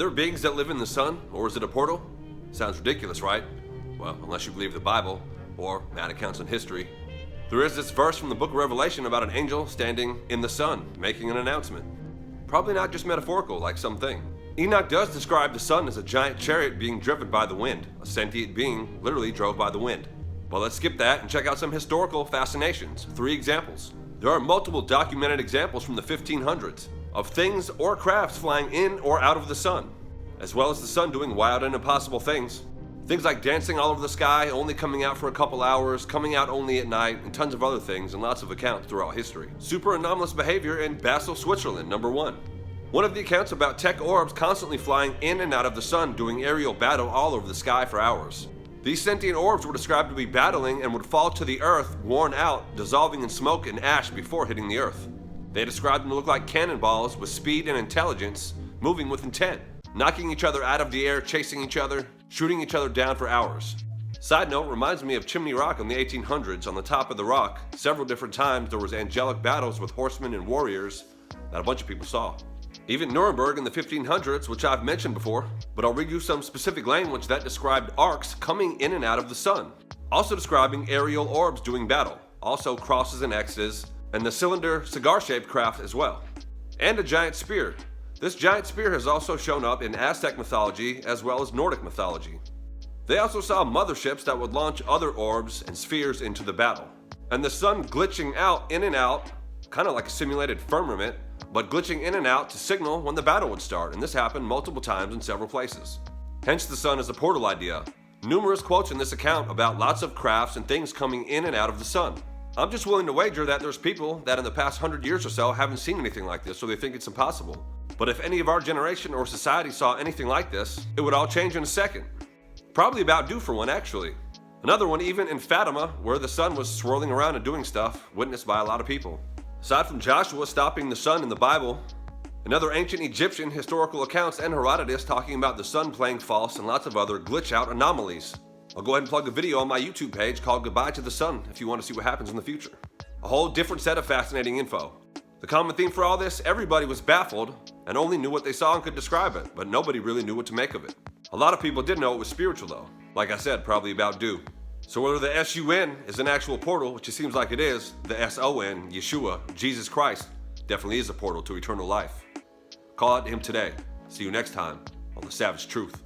there beings that live in the sun, or is it a portal? Sounds ridiculous, right? Well, unless you believe the Bible, or mad accounts in history. There is this verse from the book of Revelation about an angel standing in the sun, making an announcement. Probably not just metaphorical, like some think. Enoch does describe the sun as a giant chariot being driven by the wind. A sentient being literally drove by the wind. But let's skip that and check out some historical fascinations. 3 examples. There are multiple documented examples from the 1500s of things or crafts flying in or out of the sun, as well as the sun doing wild and impossible things. Things like dancing all over the sky, only coming out for a couple hours, coming out only at night, and tons of other things, and lots of accounts throughout history. Super anomalous behavior in Basel, Switzerland, number 1. One of the accounts about tech orbs constantly flying in and out of the sun, doing aerial battle all over the sky for hours. These sentient orbs were described to be battling and would fall to the earth, worn out, dissolving in smoke and ash before hitting the earth. They described them to look like cannonballs with speed and intelligence, moving with intent, knocking each other out of the air, chasing each other, shooting each other down for hours. Side note, reminds me of Chimney Rock in the 1800s. On the top of the rock, several different times there was angelic battles with horsemen and warriors that a bunch of people saw. Even Nuremberg in the 1500s, which I've mentioned before, but I'll read you some specific language that described arcs coming in and out of the sun. Also describing aerial orbs doing battle, also crosses and X's, and the cylinder cigar-shaped craft as well. And a giant spear. This giant spear has also shown up in Aztec mythology as well as Nordic mythology. They also saw motherships that would launch other orbs and spheres into the battle. And the sun glitching out, in and out, kind of like a simulated firmament, but glitching in and out to signal when the battle would start, and this happened multiple times in several places. Hence the sun as a portal idea. Numerous quotes in this account about lots of crafts and things coming in and out of the sun. I'm just willing to wager that there's people that in the past 100 years or so haven't seen anything like this, so they think it's impossible. But if any of our generation or society saw anything like this, it would all change in a second. Probably about due for one, actually. Another one even in Fatima, where the sun was swirling around and doing stuff, witnessed by a lot of people. Aside from Joshua stopping the sun in the Bible, and other ancient Egyptian historical accounts and Herodotus talking about the sun playing false and lots of other glitch-out anomalies. I'll go ahead and plug a video on my YouTube page called Goodbye to the Sun if you want to see what happens in the future. A whole different set of fascinating info. The common theme for all this, everybody was baffled and only knew what they saw and could describe it, but nobody really knew what to make of it. A lot of people did know it was spiritual though. Like I said, probably about due. So whether the S-U-N is an actual portal, which it seems like it is, the S-O-N, Yeshua, Jesus Christ, definitely is a portal to eternal life. Call out to him today. See you next time on The Savage Truth.